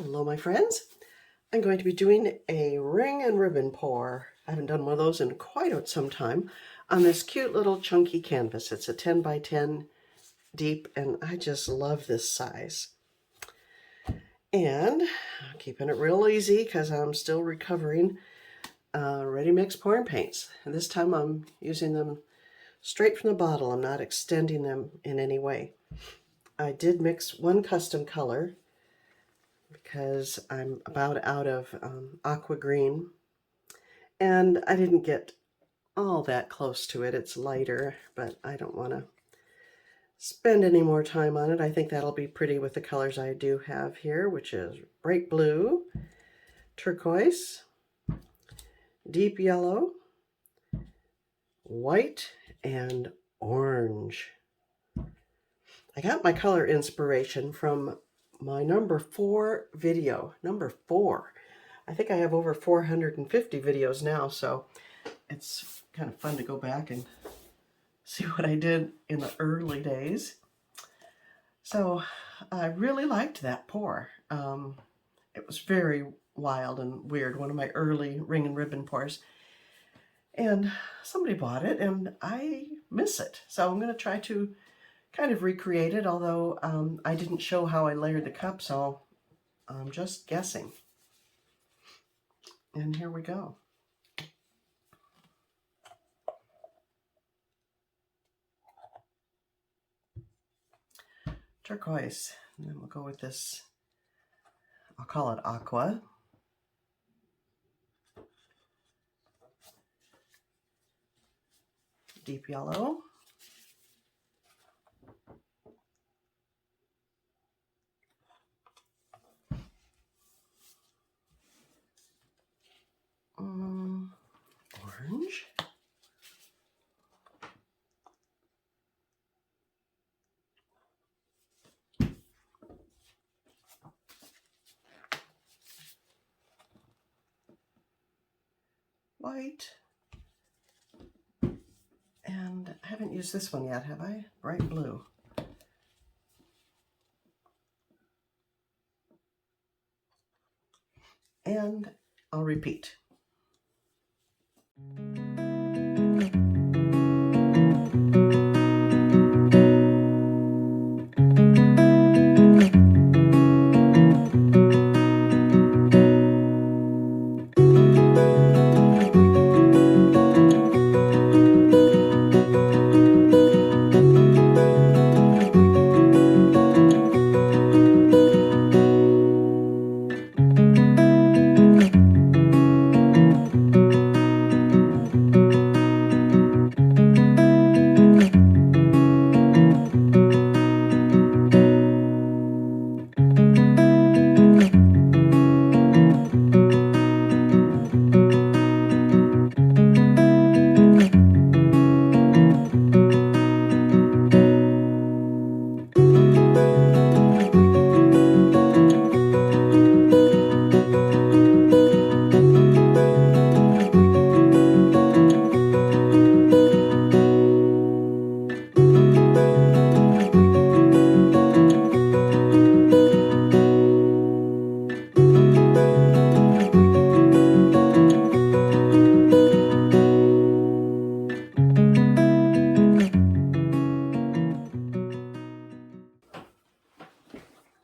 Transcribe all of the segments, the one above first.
Hello, my friends. I'm going to be doing a ring and ribbon pour. I haven't done one of those in quite some time on this cute little chunky canvas. It's a 10 by 10 deep, and I just love this size. And I'm keeping it real easy because I'm still recovering ready mixed pouring paints. And this time I'm using them straight from the bottle. I'm not extending them in any way. I did mix one custom color because I'm about out of aqua green, and I didn't get all that close to it. It's lighter, but I don't want to spend any more time on it. I think that'll be pretty with the colors I do have here, which is bright blue, turquoise, deep yellow, white, and orange. I got my color inspiration from my number 4 video. Number 4. I think I have over 450 videos now, so it's kind of fun to go back and see what I did in the early days. So I really liked that pour. It was very wild and weird, one of my early ring and ribbon pours. And somebody bought it, and I miss it. So I'm going to try to kind of recreate it, although I didn't show how I layered the cup, so I'm just guessing. And here we go. Turquoise, and then we'll go with this, I'll call it aqua. Deep yellow. Orange. White. And I haven't used this one yet, have I? Bright blue. And I'll repeat.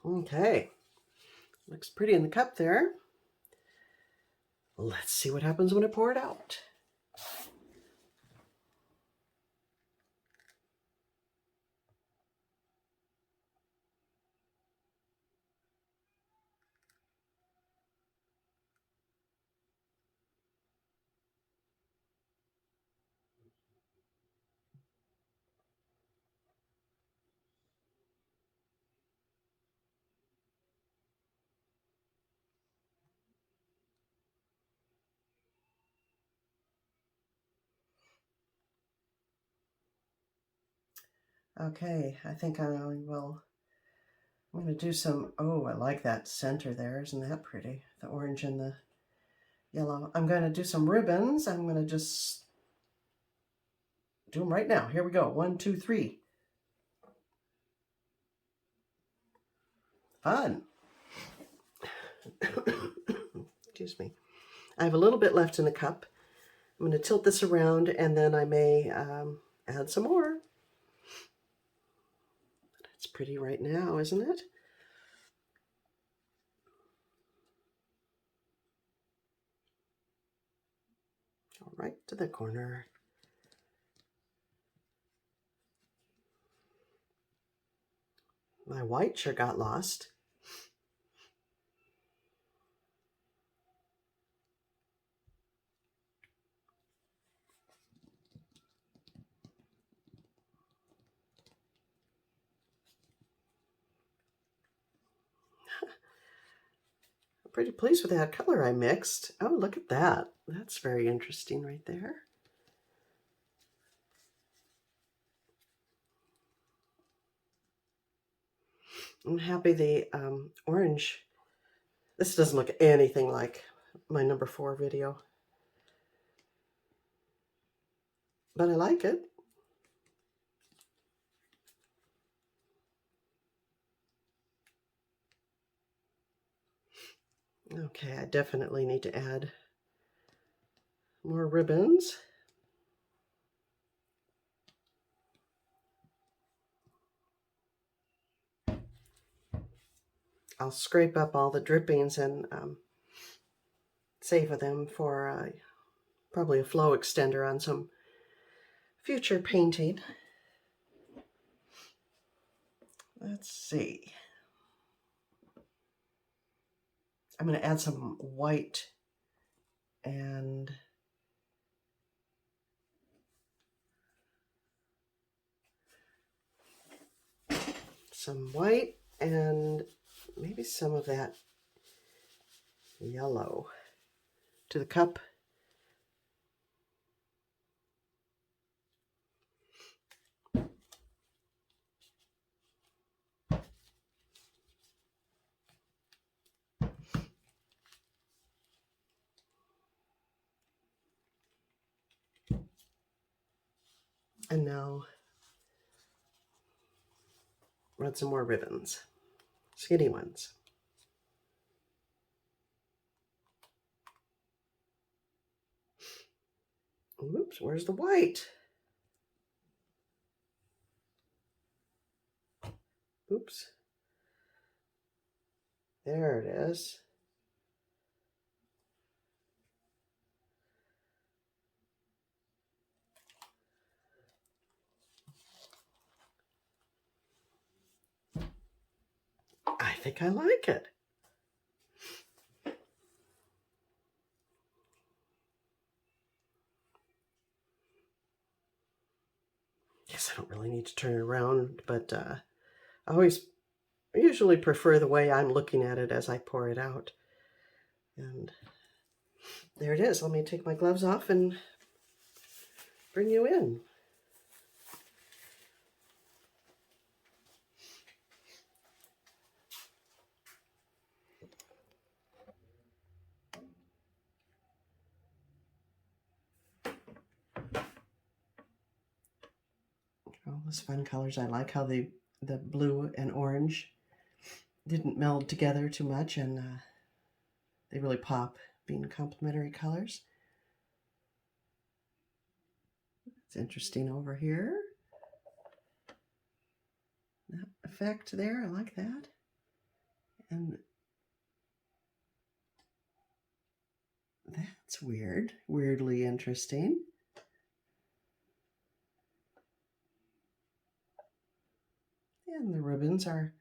Okay, looks pretty in the cup there. Let's see what happens when I pour it out. Okay, I think I will. I'm going to do some, oh, I like that center there. Isn't that pretty? The orange and the yellow. I'm going to do some ribbons. I'm going to just do them right now. Here we go. 1, 2, 3. Fun. Excuse me. I have a little bit left in the cup. I'm going to tilt this around and then I may add some more. It's pretty right now, isn't it? Right to the corner. My white sure got lost. I'm pretty pleased with that color I mixed. Oh, look at that. That's very interesting right there. I'm happy the orange, this doesn't look anything like my number 4 video, but I like it. Okay, I definitely need to add more ribbons. I'll scrape up all the drippings and save them for probably a flow extender on some future painting. Let's see. I'm going to add some white and maybe some of that yellow to the cup. And now run some more ribbons, skinny ones. Oops, where's the white? Oops. There it is. I think I like it. Guess I don't really need to turn it around, but I usually prefer the way I'm looking at it as I pour it out. And there it is. Let me take my gloves off and bring you in. All those fun colors. I like how the blue and orange didn't meld together too much, and they really pop being complementary colors. It's interesting over here. That effect there, I like that. And that's weird, weirdly interesting. And the ribbons are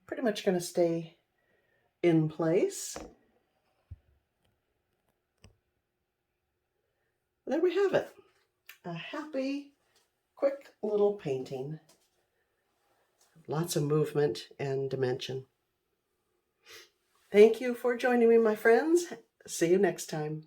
pretty much going to stay in place. There we have it. A happy, quick little painting. Lots of movement and dimension. Thank you for joining me, my friends. See you next time.